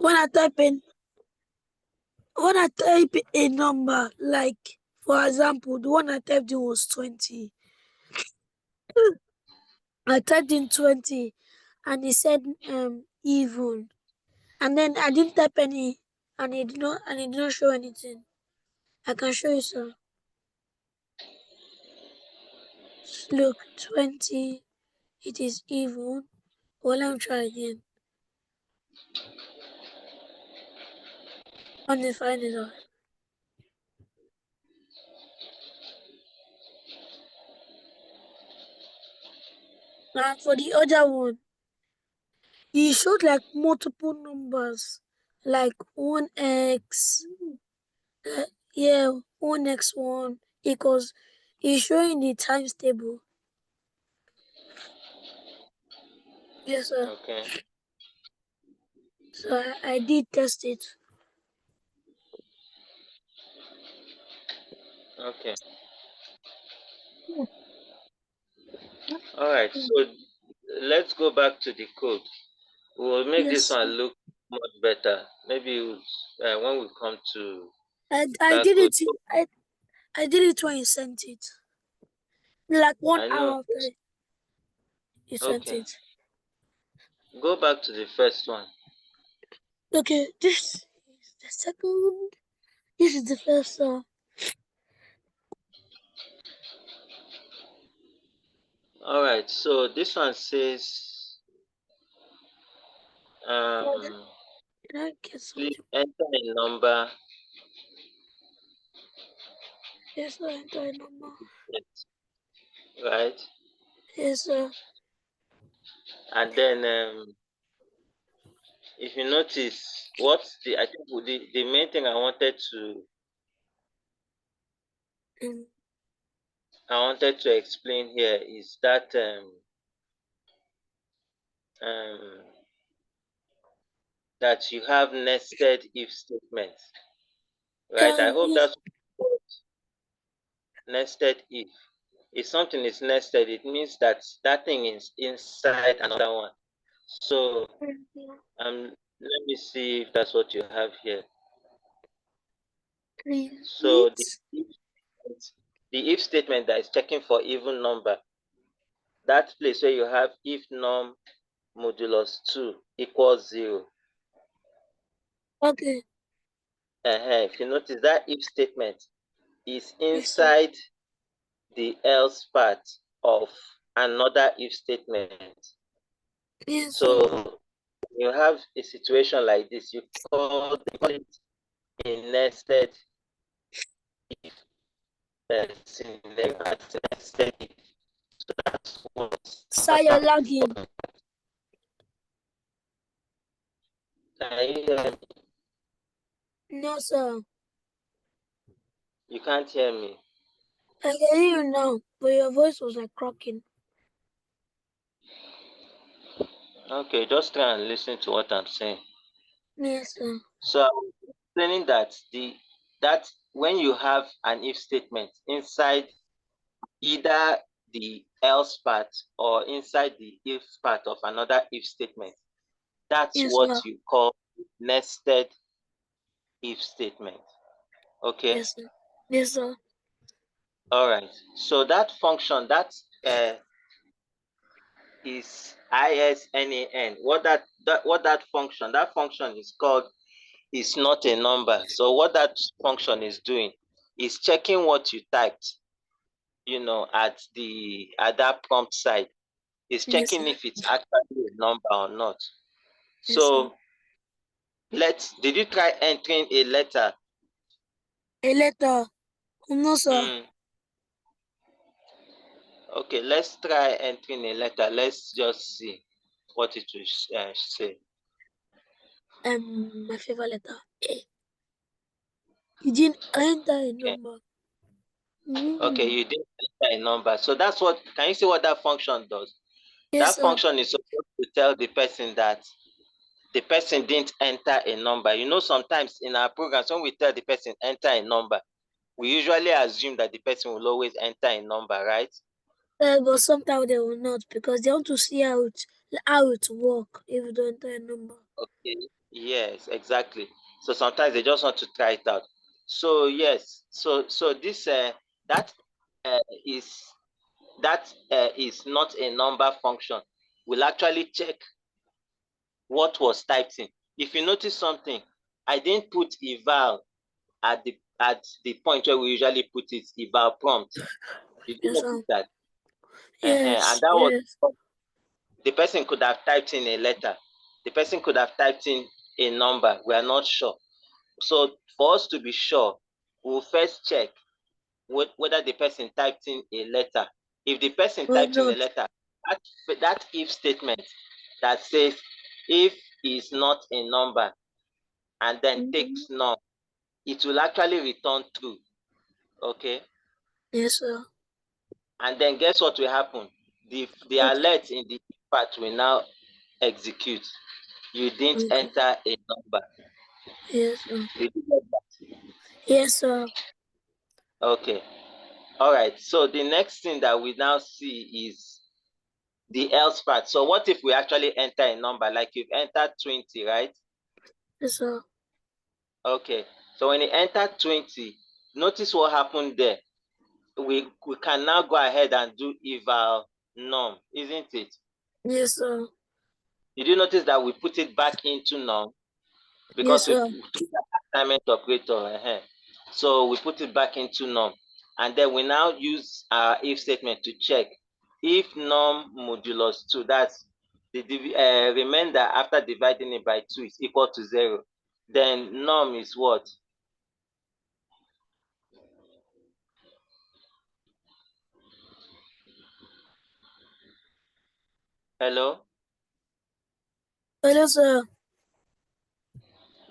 when I type a number, like for example, the one I typed in was 20. I typed in 20 and it said even. And then I didn't type any and it did not show anything. I can show you some. Look, 20, it is even. Well, let me try again. Undefined it all. And for the other one, it showed like multiple numbers, like 1x, yeah, 1x1 equals, it's showing the times table. Yes, sir. Okay. So I did test it. Okay. Yeah. All right. So let's go back to the code. We'll make this Yes, one look much better. Maybe when we come to I that did code. it. I did it when you sent it. Like one I know. hour after you sent Okay. it. Go back to the first one. Okay, this is the second. This is the first. All right. So this one says, um, Can I get please something? enter a number. Yes, sir. Enter a number. Right. Yes, sir. And then if you notice, I think the main thing Mm. I wanted to explain here is that um, that you have nested if statements, right? I hope Yes, that's what nested if. If something is nested, it means that that thing is inside another one. So let me see if that's what you have here. please So wait. the if statement that is checking for even number, that place where you have if num modulus 2 equals 0. Okay. If you notice that if statement is Yes, sir. inside the else part of another if statement. Yes, sir. So you have a situation like this, you call it a nested if. Nested if. So that's what. Sir, you're lagging. No, sir. You can't hear me. I can hear you now, but your voice was like cracking. Okay, just try and listen to what I'm saying. Yes, sir. So I'm explaining that when you have an if statement inside either the else part or inside the if part of another if statement, that's Yes, what sir. you call nested if statement. Okay. Yes, sir. Yes, sir. All right. So that function is ISNAN. That function is called is not a number. So what that function is doing is checking what you typed, at that prompt side. It's Yes, checking sir. if it's actually a number or not. Yes, sir. So did you try entering a letter? A letter. No, sir. Okay, let's try entering a letter. Let's just see what it will say. My favorite letter. A. You didn't enter a Okay. number. Okay, you didn't enter a number. So can you see what that function does? Yes, That sir. function is supposed to tell the person that the person didn't enter a number. Sometimes in our programs, when we tell the person enter a number, we usually assume that the person will always enter a number, right? But sometimes they will not because they want to see how it work if you don't enter a number. Okay. Yes, exactly. So sometimes they just want to try it out. So yes, so this that uh, is is not a number function. Will actually check what was typed in. If you notice something, I didn't put eval at the point where we usually put it, eval prompt. Did you Yes, notice that? And yes, that was yes. the person could have typed in a letter. The person could have typed in a number. We are not sure. So for us to be sure, we'll first check whether the person typed in a letter. If the person Or typed in a not. letter, that if statement that says if is not a number and then Mm-hmm. takes none, it will actually return true. Okay. Yes, sir. And then guess what will happen? The Okay, alert in the part will now execute. You didn't okay. enter a number. Yes, sir. Did you get that? Yes, sir. Okay. All right. So the next thing that we now see is the else part. So what if we actually enter a number, like you've entered 20, right? Yes, sir. Okay. So when you enter 20, notice what happened there. We can now go ahead and do eval num, isn't it? Yes, sir. Did you notice that we put it back into num Yes, because we sir. took the assignment operator? So we put it back into num, and then we now use our if statement to check if num modulus 2, that's the remainder after dividing it by 2, is equal to 0. Then num is what? Hello? Hello, sir.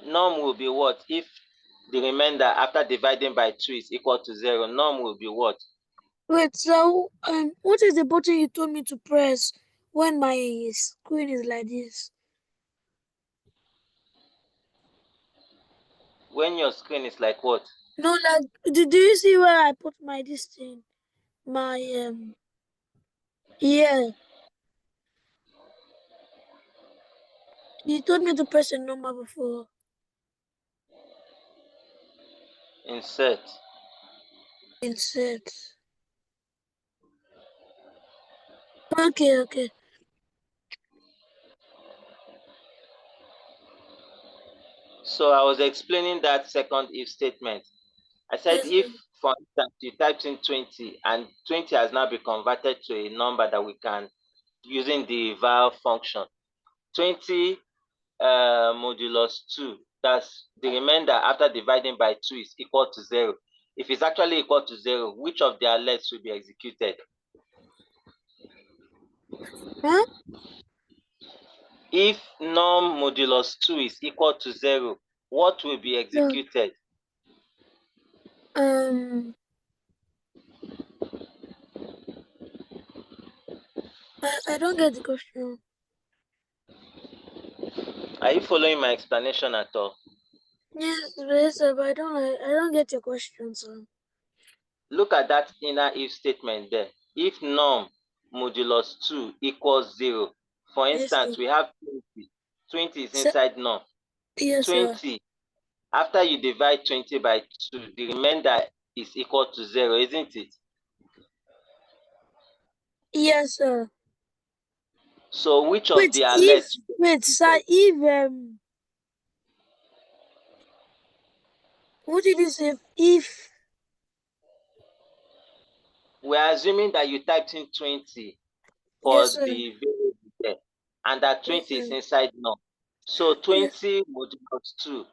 Num will be what if the remainder after dividing by 2 is equal to 0? Num will be what? Wait, so what is the button you told me to press when my screen is like this? When your screen is like what? No, like, do you see where I put my this thing? My yeah. You told me to press a number before. Insert. Insert. Okay, okay. So I was explaining that second if statement. I said Yes, if, sir. for instance, you typed in 20 and 20 has now been converted to a number that we can, using the val function. 20 modulus 2, that's the remainder after dividing by 2, is equal to 0. If it's actually equal to 0, which of the alerts will be executed? Huh? If num modulus 2 is equal to 0, what will be So, executed? um, I don't get the question. Are you following my explanation at all? Yes, sir, but I don't get your question, sir. Look at that inner if statement there. If num modulus 2 equals 0, for Yes, sir. instance, we have 20. 20 is So, inside num. yes, sir. 20, after you divide 20 by 2, the remainder is equal to 0, isn't it? Yes, sir. So which of Wait, the alerts? sir, if what did you say? If We're assuming that you typed in 20 for yes, sir. the variable there, and that Yes, 20 is sir. inside num. So Yes, 20 modulus 2,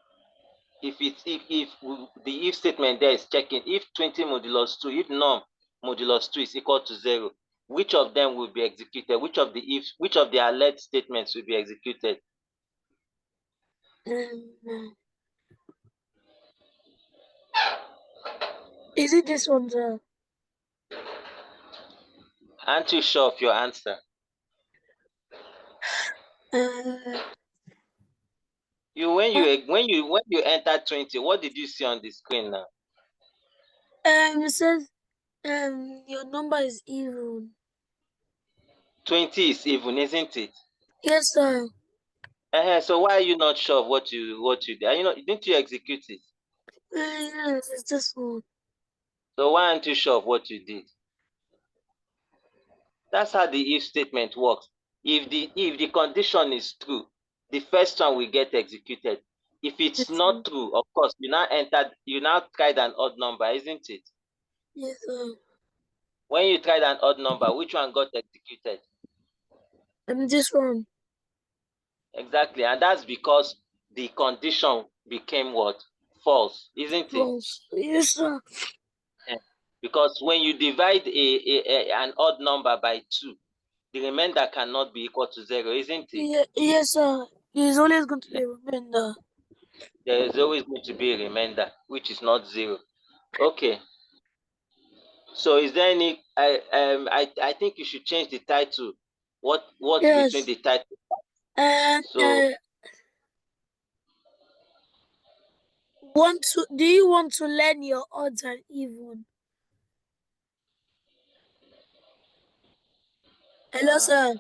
if the if statement there is checking if 20 modulus 2, if num modulus 2 is equal to 0, which of them will be executed? Which of the alert statements will be executed? um, is it this one, sir? Aren't you sure of your answer? Uh, You when you entered 20, what did you see on the screen now? it says your number is even. 20 is even, isn't it? Yes, sir. So why are you not sure of what you did? Didn't you execute it? Yes, it's this one. So why aren't you sure of what you did? That's how the if statement works. If the condition is true, the first one will get executed. If it's Yes, not sir. true, of course, you now tried an odd number, isn't it? Yes, sir. When you tried an odd number, which one got executed? This one. Exactly, and that's because the condition became what? False, isn't it? False. Yes, sir. Eh, Because when you divide an odd number by 2, the remainder cannot be equal to 0, isn't it? Yes, sir. It's always going to be a remainder. There is always going to be a remainder, which is not 0. Okay, so is there any? I think you should change the title. What's between Yes. the title? And So do you want to learn your odds and even? Hello, uh, sir.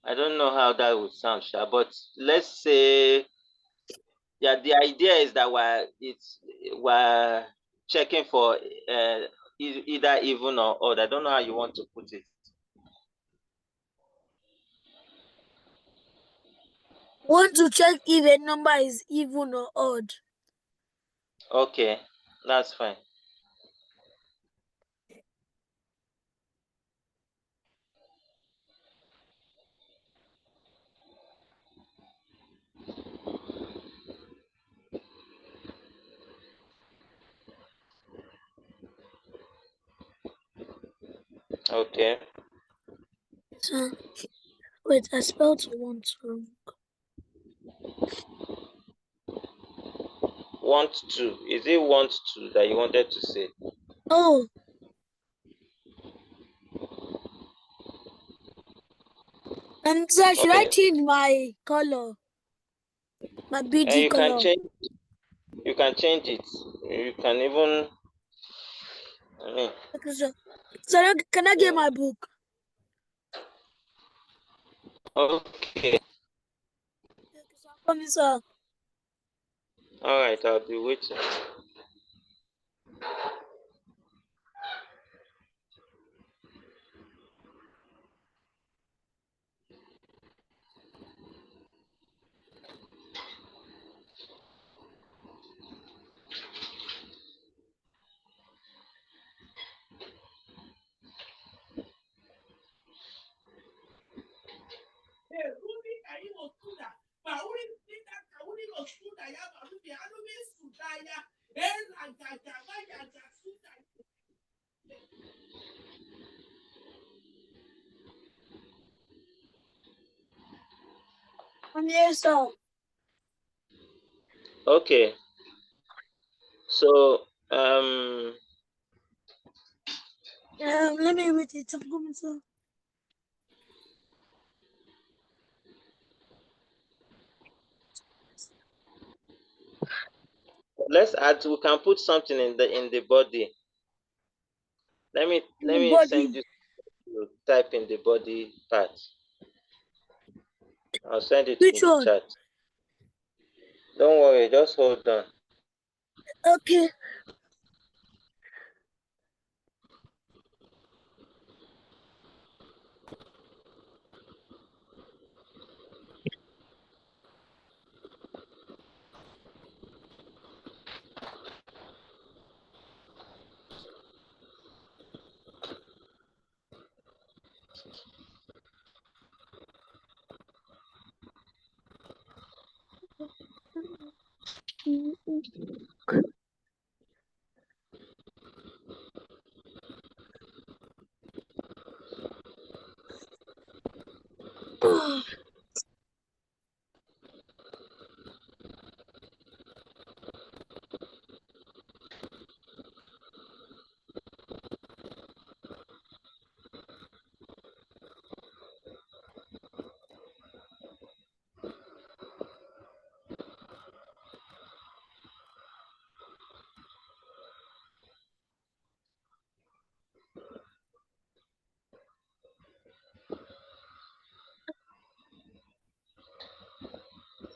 I don't know how that would sound, sha, but let's say, yeah, the idea is that we're checking for either even or odd. I don't know how you want to put it. Want to check if a number is even or odd? Okay, that's fine. Okay, Sir, wait, I spelled want wrong. want to. Is it want to that you wanted to say? Oh, and sir, should I Okay, change my color, my and BG you can color? change. You can change it. You can even. I mean, Okay, sir. Sir, can I get yeah. my book? Okay. Okay, sir. Come in, sir. All right. I'll be waiting. I'm here, sir. Okay. So Let me read it. I'm coming, sir. let's add. We can put something in the body. Let me In let the me send body. you to type in the body part. I'll send it Which in the one? chat. Don't worry. Just hold on. Okay.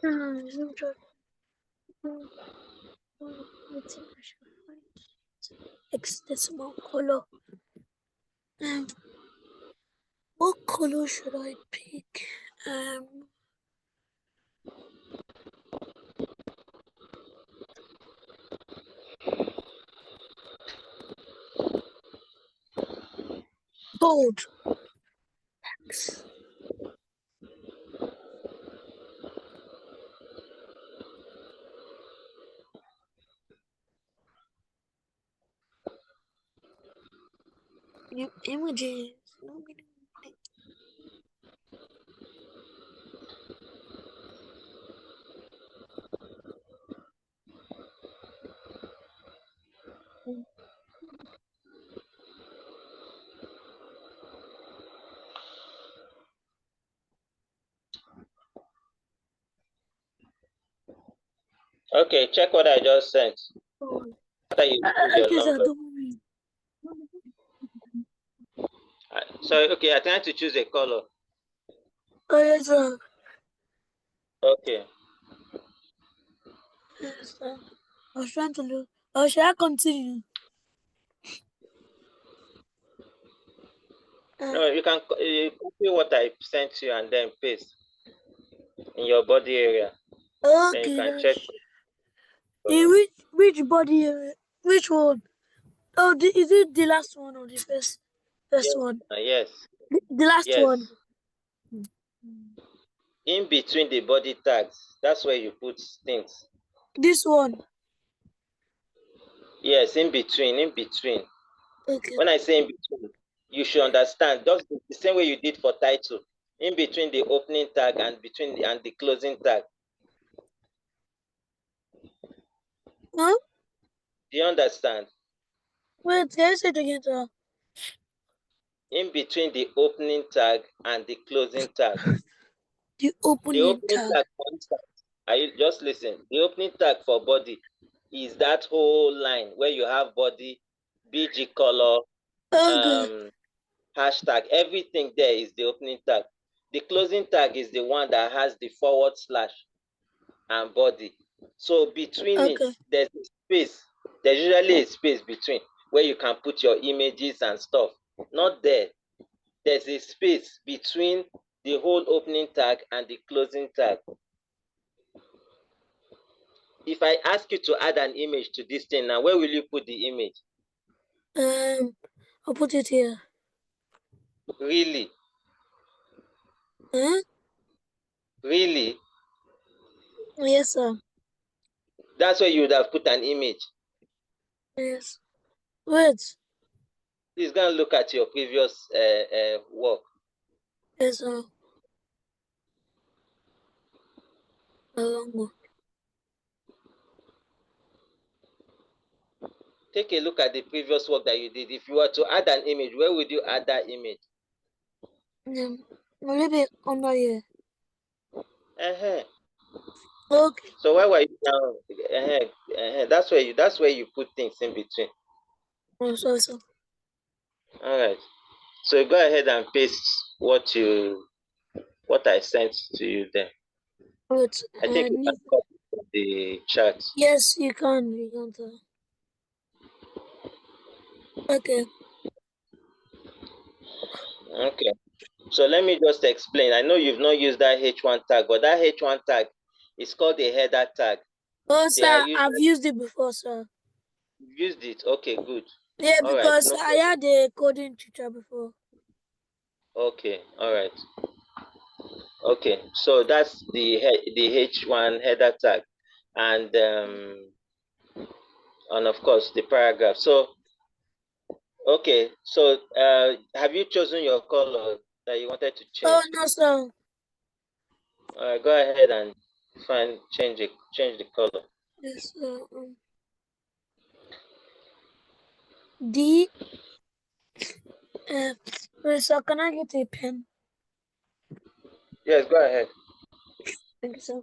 Let me try. Let's see. I should find X decimal color. Um, what color should I pick? Um, gold. New images. Okay, check what I just sent. Oh, After you choose your okay, sir. number. Don't worry. So okay, I trying to choose a color. Oh, yes, sir. Okay. Yes, sir. I was trying to look. Oh, should I continue? Uh, No, you can copy what I sent you and then paste in your body area. Then you okay, can check. that's. Which body area? Which one? Oh, is it the last one or the first Yes, one? yes, The last one. yes. In between the body tags, that's where you put things. This one. Yes, in between, in between. Okay. When I say in between, you should understand. Just the same way you did for title. In between the opening tag and between and the closing tag. Huh? Do you understand? Wait, can I say it again, sir? In between the opening tag and the closing tag. The The opening opening tag. tag, for instance, are you just listen? The opening tag for body is that whole line where you have body, BG color, Okay. um, hashtag, everything there is the opening tag. The closing tag is the one that has the forward slash and body. So between it, Okay. there's a space. There's usually a space between where you can put your images and stuff. Not there. There's a space between the whole opening tag and the closing tag. If I ask you to add an image to this thing now, where will you put the image? I'll put it here. Really? Huh? Really? Yes, sir. That's where you would have put an image. Yes. Wait. Please go and look at your previous work. Yes, sir. A long one. Take a look at the previous work that you did. If you were to add an image, where would you add that image? A little bit under here. Uh-huh. Okay. So why were you now? That's where you put things in between. Oh, sorry, sir. All right. So go ahead and paste what I sent to you there. Wait. I think you can copy the chat. Yes, you can. You can tell. Okay. Okay. So let me just explain. I know you've not used that H1 tag, but that H1 tag is called a header tag. Oh, They are sir, I've usually used it before, sir. used it. Okay, good. Yeah, All right, because no I problem. had a coding tutor before. Okay, all right. Okay, so that's the H1 header tag, and of course the paragraph. So okay, so have you chosen your color that you wanted to Oh, change? no, sir. Go ahead and change the color. Yes, D. Wait, sir, can I get a pen? Yes, go ahead. Thank you, sir.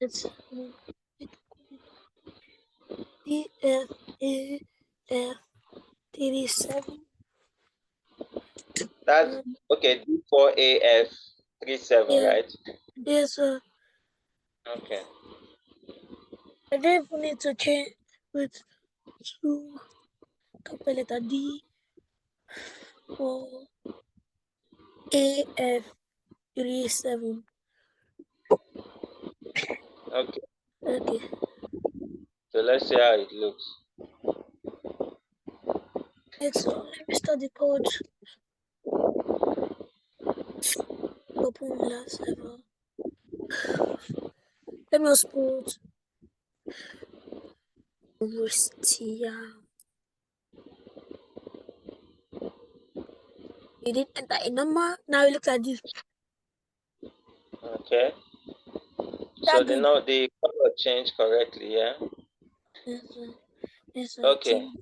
It's DFA37. That's okay. D4AF37, Yeah, right? yes, Okay. I don't even need to change with two capital letter D for AF37. Okay. Okay, So let's see how it looks. let me start the code. Open last ever. Let me just put Wistia. You didn't enter a number. Now it looks like this. Okay. So That the good. no the color changed correctly, yeah. Yes, yes, Okay. team.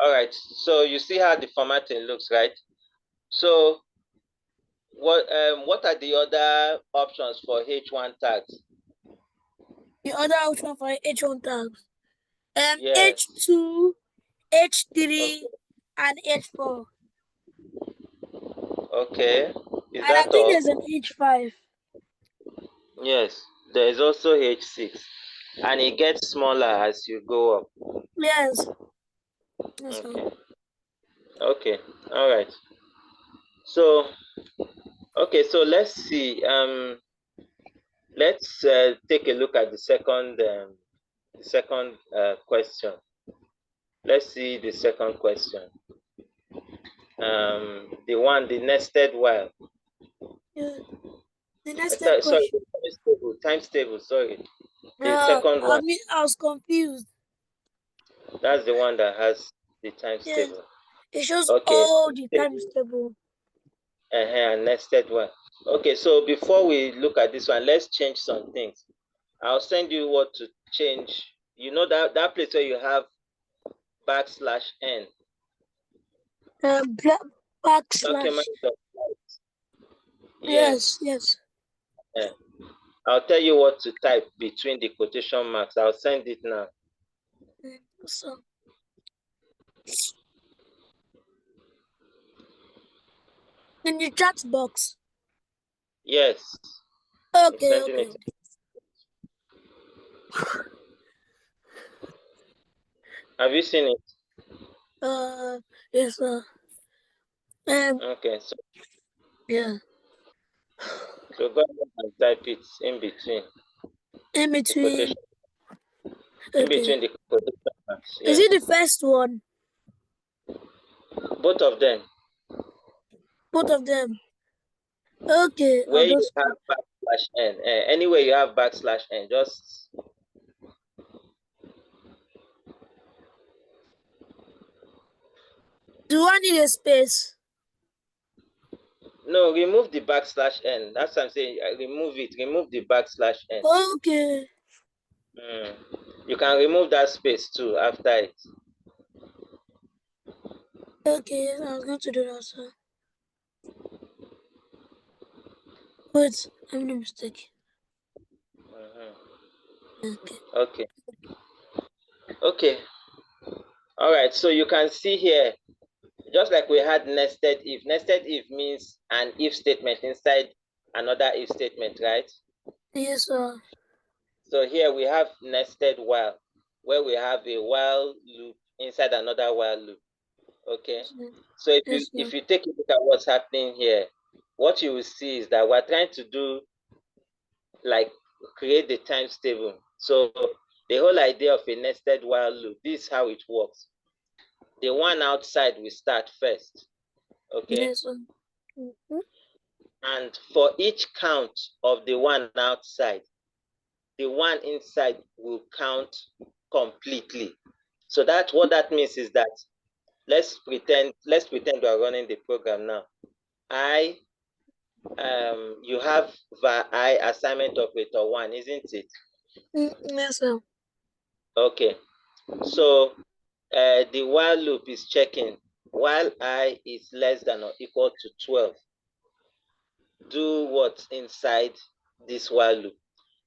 All right. So you see how the formatting looks, right? So what are the other options for H1 tags? The other option for H1 tags. Yes. H2, Okay. H3, and H4. Okay. Is And I that think all? there's an H5. Yes. There is also H6, and it gets smaller as you go up. Yes. Yes, Okay. Okay. All right. So okay. So let's see. Let's take a look at the second question. Let's see the second question. The nested while. yeah. The nested Sorry, question. the times table. Times table. Sorry, the second I one. mean, I was confused. That's the one that has the times Yes. table. It shows Okay. all the times table. And nested while. Okay. So before we look at this one, let's change some things. I'll send you what to change. You know that place where you have \n. Backslash. Document dot Yes, yes. yes. I'll tell you what to type between the quotation marks. I'll send it now. So, in the chat box. Yes, I'm Okay, sending okay, it. okay. Have you seen it? Yes, Okay, yeah. so go ahead and type it in between In the between. quotation, in Okay. between the quotation marks. Is Yeah, it the first one? both of them. Both of them. Okay, I'll Where you just have put. \n, anywhere you have \n, just Do I need a space? no, remove the \n. That's what I'm saying. Remove it. Remove the \n. Okay. You can remove that space too after it. Okay, I was going to do that, so. Wait, I made a mistake. Okay. Okay. Okay. All right. So you can see here, just like we had nested if. Nested if means an if statement inside another if statement, right? Yes, So here we have nested while, where we have a while loop inside another while loop. Okay. So yes, if you take a look at what's happening here, what you will see is that we're trying to do like create the times table. So the whole idea of a nested while loop, this is how it works. The one outside will start first. Okay. yes, And for each count of the one outside, the one inside will count completely. So that's what that means is that let's pretend we are running the program now. You have var I assignment operator 1, isn't it? yes, Okay. So the while loop is checking while I is less than or equal to 12. Do what's inside this while loop.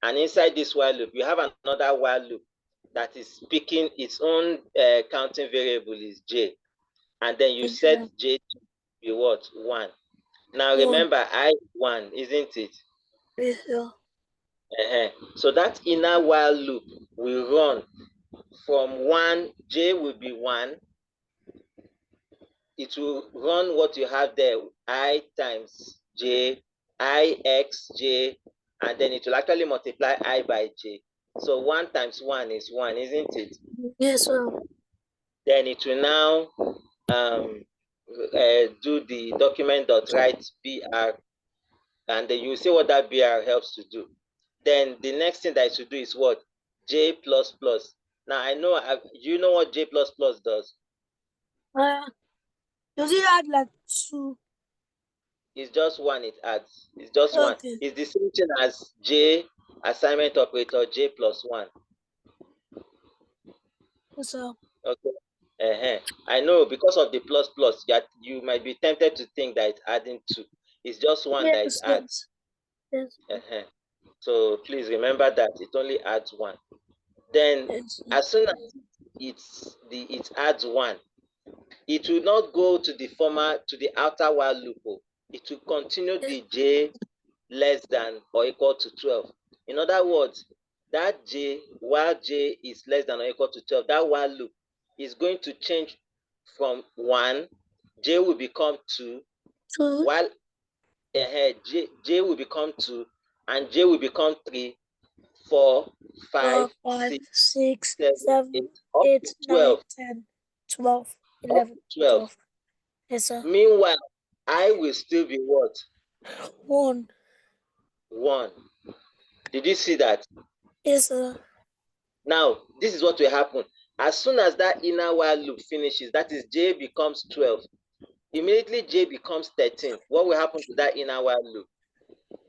And inside this while loop, you have another while loop that is picking its own counting variable is j. And then you set j to be what? 1. Now remember, I is 1, isn't it? Yes, sir. So that inner while loop will run from 1, j will be 1. It will run what you have there, I times j, I x j, and then it will actually multiply I by j. So 1 times 1 is 1, isn't it? Yes, sir. Then it will now do the document.write br, and then you see what that br helps to do. Then the next thing that it should do is what? J plus plus. Now I know, you know what J plus plus does? Does it add like 2? It's just 1 it adds. It's just 1. Okay. It's the same thing as J assignment operator, J plus 1. Yes, sir. Okay. I know because of the plus plus, you might be tempted to think that it's adding 2. It's just 1 that it Yes, adds. yes. Yes. So please remember that it only adds 1. Then Yes. as soon as it adds 1, it will not go to the outer while loop. It will continue the j less than or equal to 12. In other words, that j, while j is less than or equal to 12, that while loop is going to change from 1, j will become 2, 2, while j will become 2, and j will become 3, 4, 5, 5, 6, 6, 7, 8, 7, up 8, to 9, 12. 10, 12, Up 11, to 12. 12. Yes, sir. Meanwhile, I will still be what? 1. 1. Did you see that? Yes, sir. Now, this is what will happen. As soon as that inner while loop finishes, that is j becomes 12. Immediately j becomes 13. What will happen to that inner while loop?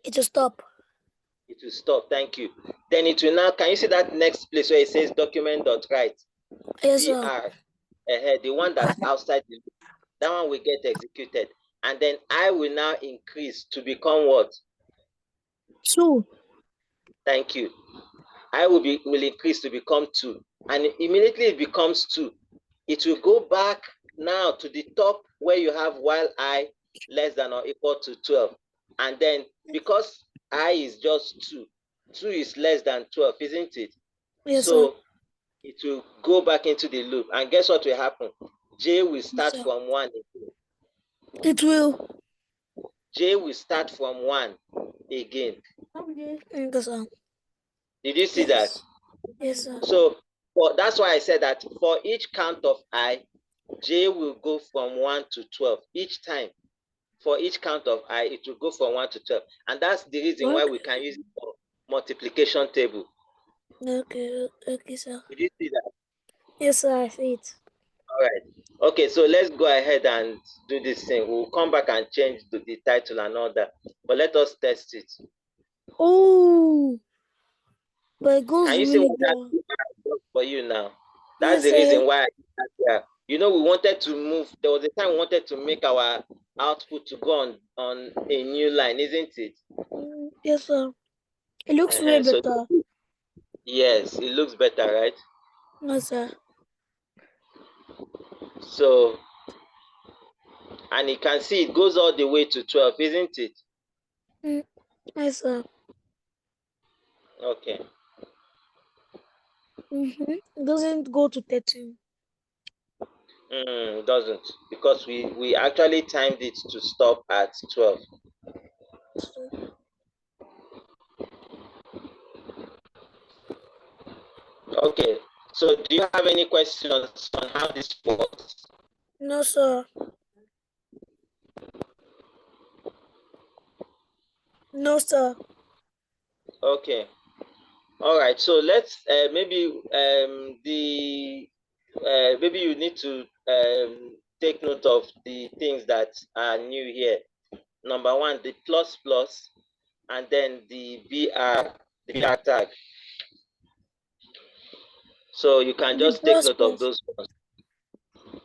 It will stop. It will stop. Thank you. Then it will now, can you see that next place where it says document.write? Yes, sir. BR, the one that's outside the loop. That one will get executed. And then I will now increase to become what? 2. Thank you. I will increase to become 2. And immediately it becomes 2. It will go back now to the top where you have while I less than or equal to 12. And then because I is just 2, 2 is less than 12, isn't it? Yes, so sir. it will go back into the loop. And guess what will happen? J will start Yes, from 1 again. it will. J will start from 1 again. Yes, sir. Did you see Yes. that? Yes, sir. So that's why I said that for each count of I, j will go from 1 to 12 each time. For each count of I, it will go from 1 to 12. And that's the reason why we can use it for multiplication table. Okay, sir. Did you see that? Yes, sir, I see it. All right. Okay, so let's go ahead and do this thing. We'll come back and change the title and all that. But let us test it. Oh, but it goes Can you see really what that down. does for you now? That's Yes, the sir. reason why I did that here. You know, we wanted to move. There was a time we wanted to make our output to go on a new line, isn't it? Yes, sir. It looks way So better. yes, it looks better, right? Yes, sir. So, and you can see it goes all the way to 12, isn't it? Yes, sir. Okay. It doesn't go to 13. It doesn't, because we actually timed it to stop at 12. So, Okay. So, do you have any questions on how this works? no, sir. No, sir. Okay. All right. So let's maybe you need to take note of the things that are new here. Number 1, the plus plus, and then the BR tag. So you can The just take plus note of plus. those ones.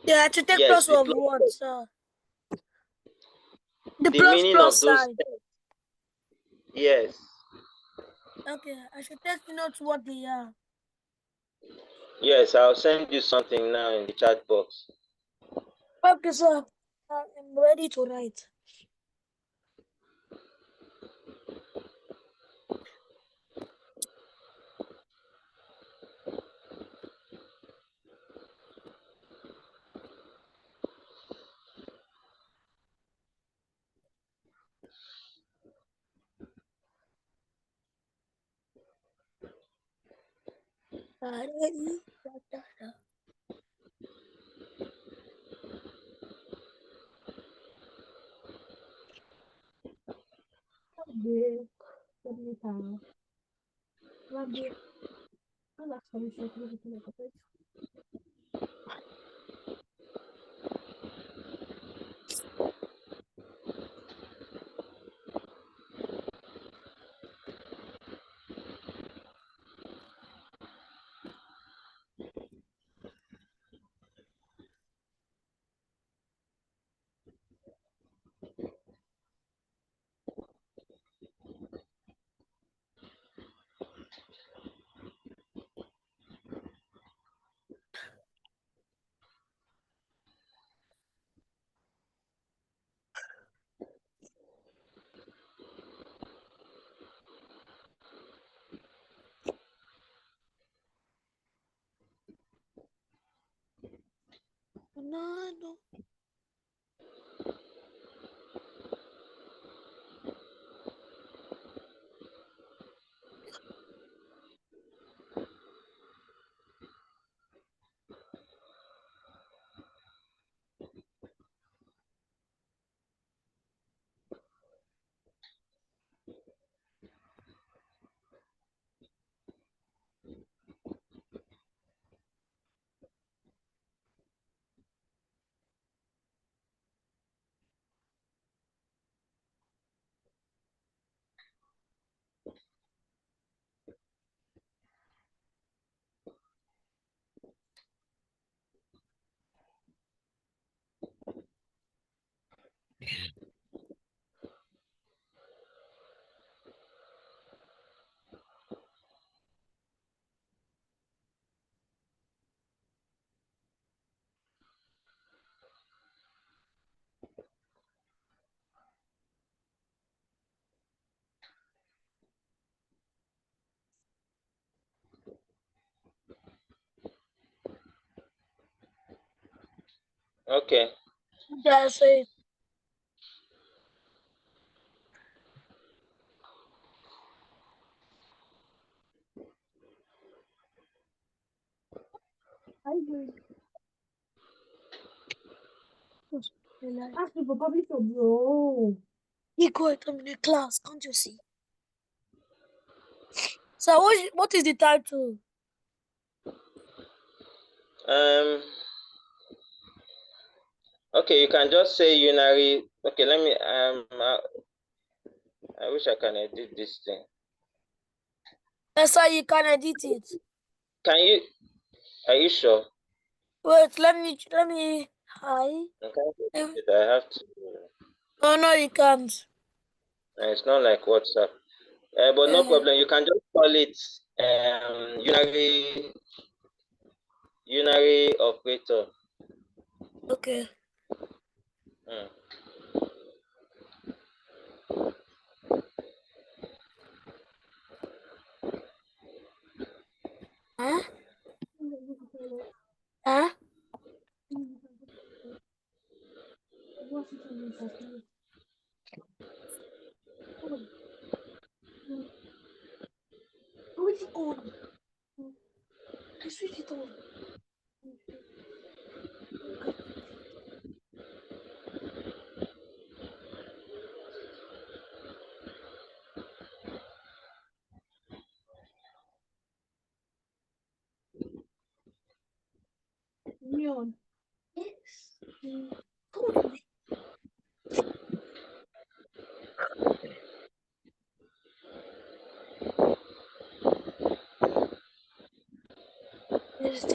Yeah, to take Yes, plus the of plus what, plus. sir? The The plus meaning plus of those. sign. Yes. Okay, I should take notes what they are. Yes, I'll send you something now in the chat box. Okay, sir. I'm ready to write. Ready? Da, da, da. Big. Let me tell. Big. I like some shit. Look at it. No, no. Okay. That's it. I agree. Ask me for public job, bro. He got I'm in a class, can't you see? So what is the title? Um. Okay, you can just say unary. Okay, let me. I wish I can edit this thing. That's how you can edit it. Can you? Are you sure? Wait, let me hi. I can't edit it. I have to. Oh no, you can't. It's not like WhatsApp. But no Uh, problem. You can just call it unary operator. okay. Mm. Huh? Huh? Switch it on. I switch it on. Simeon. Yes. Come on. Yes,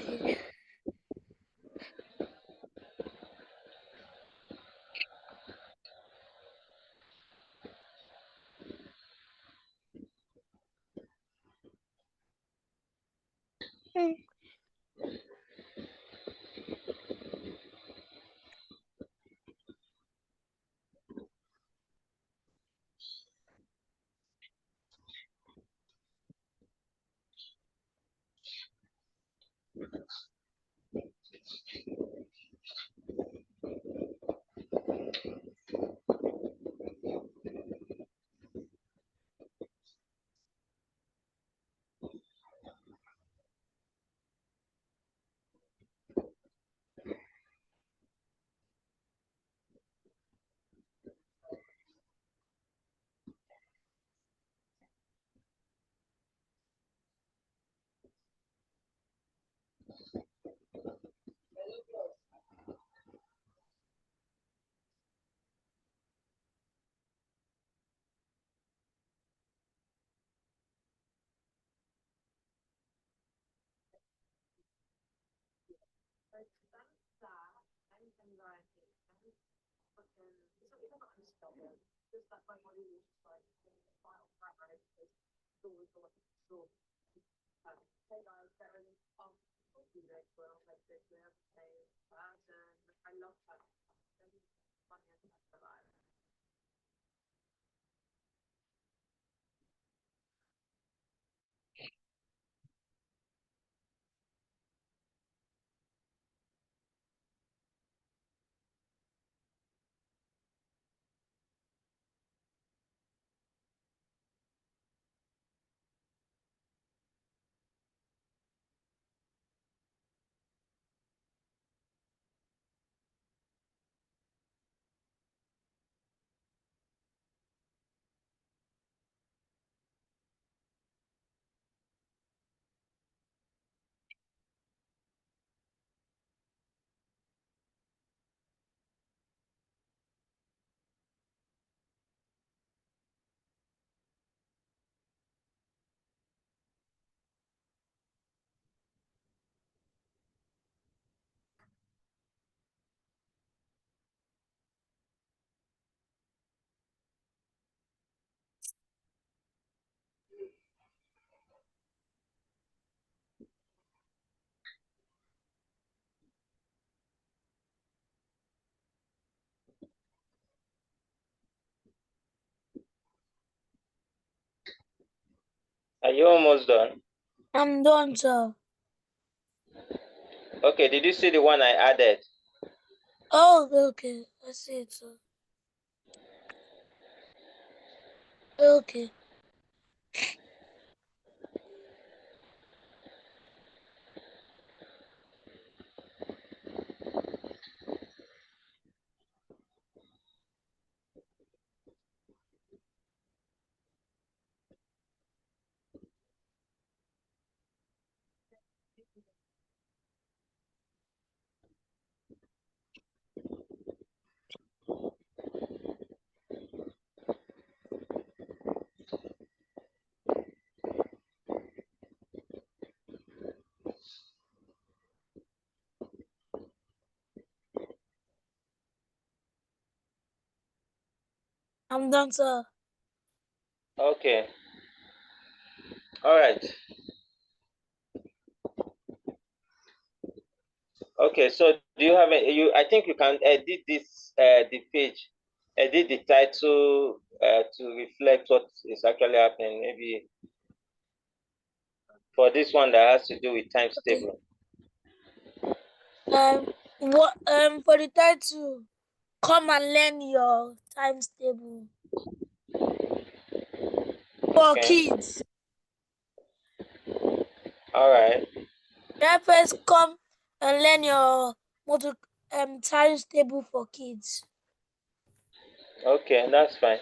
Are you almost done? I'm done, sir. Okay, did you see the one I added? Oh, okay. I see it, sir. Okay. I'm done, sir. Okay. All right. Okay, so do you have you? I think you can edit this the page, edit the title to reflect what is actually happening. Maybe for this one that has to do with times Okay. table. What for the title, come and learn your times table for Okay. kids. All right. That first come and learn your multi times table for kids. Okay, that's fine.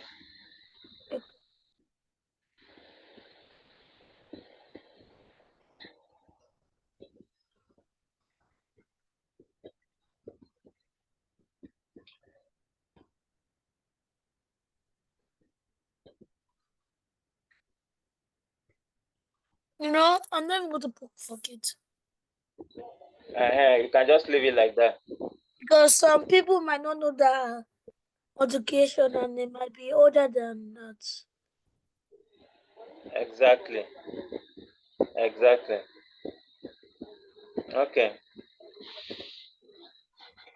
I'm not even going to put for kids You can just leave it like that. because some people might not know the education and they might be older than that. Exactly. Exactly. Okay.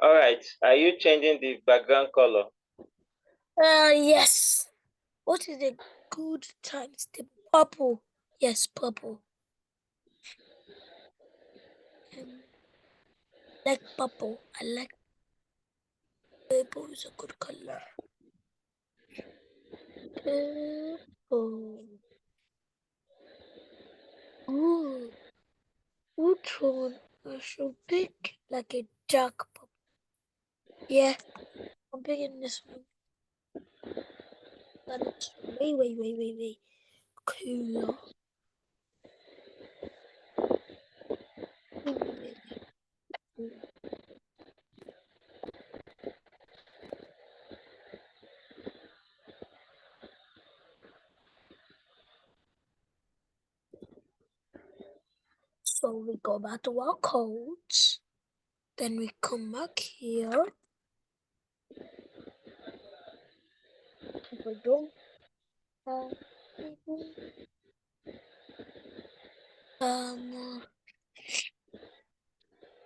All right. Are you changing the background color? Yes. What is a good times table? Purple. Yes, purple. Um, like purple. I like purple is a good color. Purple. Ooh, which one? I should pick like a dark purple. Yeah, I'm picking this one. That looks way cooler. Way cooler. So we go back to our codes. Then we come back here. Pardon.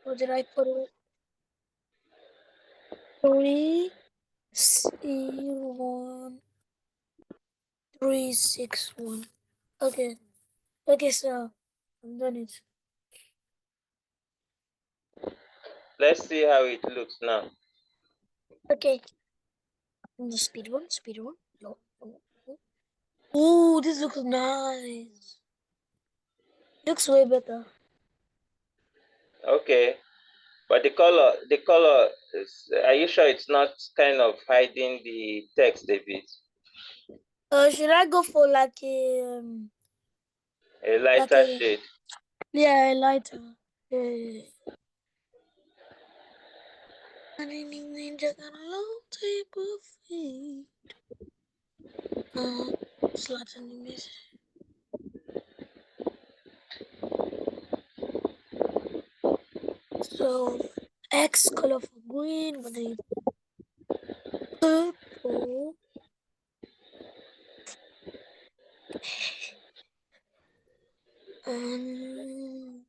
What did I put it? 301 361. Okay. Okay, so I'm done it. Let's see how it looks now. Okay. The speed one, speed one. No. Oh, this looks nice. Looks way better. Okay, but the color is, are you sure it's not kind of hiding the text a bit? Should I go for like A like lighter a shade. yeah, a lighter? Yeah. And anything just got a long tape of feet. Slot animation. So X color for green, but then purple. Um,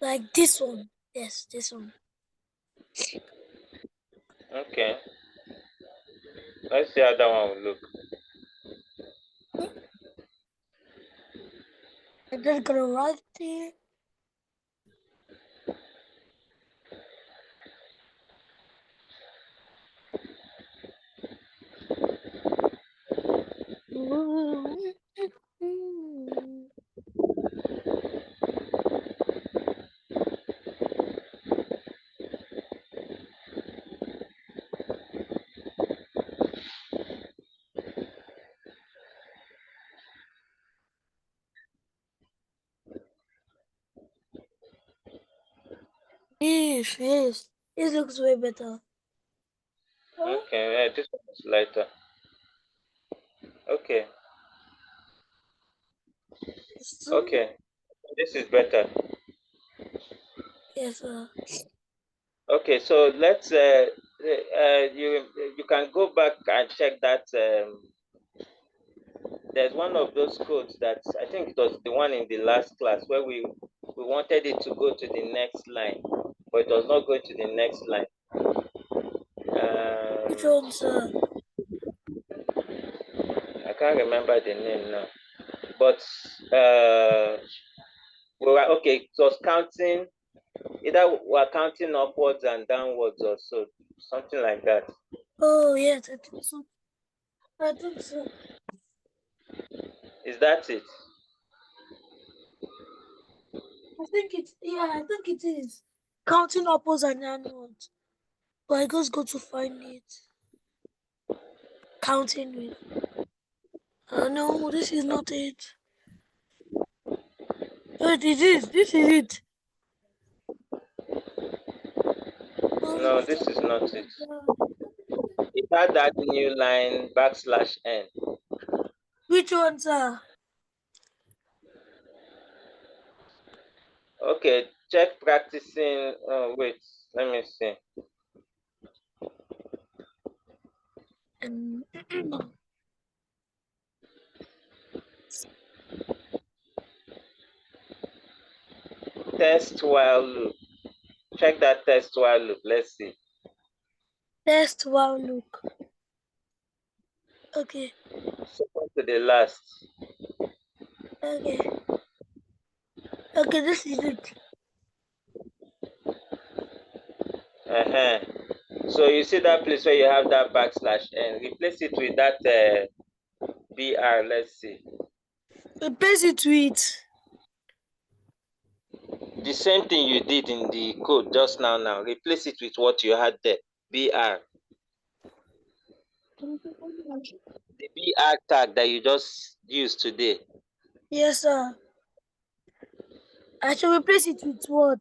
like this one. Yes, this one. Okay, let's see how that one will look. And then gonna right there. Yes, yes. This looks way better. Okay, yeah, this one is lighter. Okay, So, okay, this is better. yes, Okay, so let's you can go back and check that. There's one of those codes that I think it was the one in the last class where we wanted it to go to the next line, but it was not going to the next line. which Um, one's I can't remember the name now, but we were okay. It was counting, either we're counting upwards and downwards or so, something like that. oh yes, I think so. I think so. Is that it? I think it's yeah, I think it is. Counting upwards and downwards. But I just go to find it. Counting with no, this is not it. Wait, it is. This is it. No, Oh, this is not it. God. It had that new line backslash n. Which ones are? Okay, check practicing. Wait, let me see. Um, Test while loop. Check that test while loop. Let's see. test while look. Okay, Second to the last. okay, okay. This is it. Uh-huh. So you see that place where you have that backslash n. Replace it with that br. Let's see. Replace it with. The same thing you did in the code just now. Now replace it with what you had there. Br. The br tag that you just used today. Yes, sir. I should replace it with what?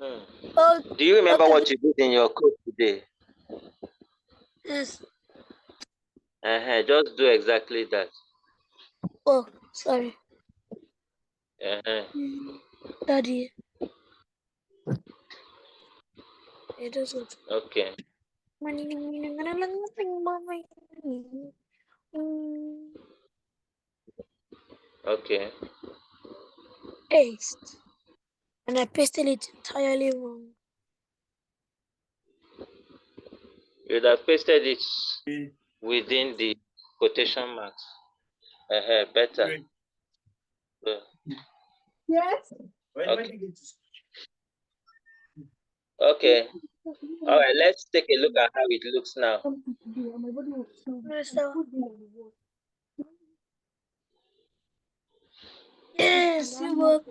Hmm. Oh, Do you remember okay. what you did in your code today? Yes. Just do exactly that. Oh, sorry. Uh-huh. Daddy. It is it. Okay. Okay. Paste. And I pasted it entirely wrong. You'd have pasted it within the quotation marks. Better. Yes. Okay. Okay. All right. Let's take a look at how it looks now. Yes, you work.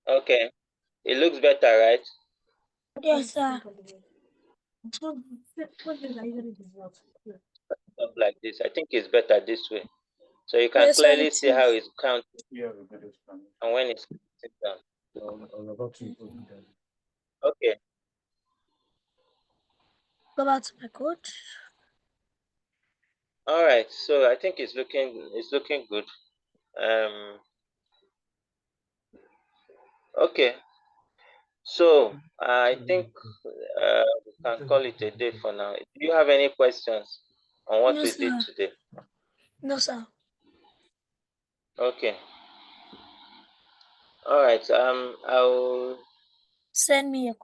Okay. It looks better, right? Yes, sir. Stuff like this. I think it's better this way. So you can Yes, sir, clearly it see how is. it's counting and when it's counting down. Okay. Go back to my code. All right. So I think it's looking good. Um. Okay. So I think we can call it a day for now. Do you have any questions on what No, we did sir. today? No, sir. Okay. All right. I'll Send me a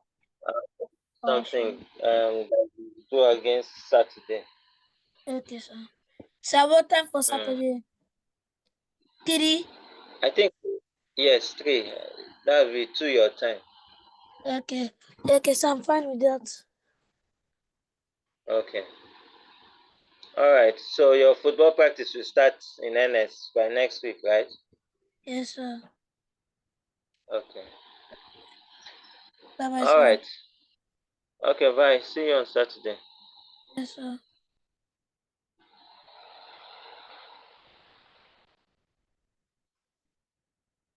something caution. that we do against Saturday. Okay, sir. Sir, what time for Mm. Saturday? 3? I think yes, 3. That will be 2 your time. Okay. Okay, so I'm fine with that. Okay. All right. So your football practice will start in earnest by next week, right? Yes, sir. Okay. Bye bye, All sir. right. Okay. Bye. See you on Saturday. Yes, sir.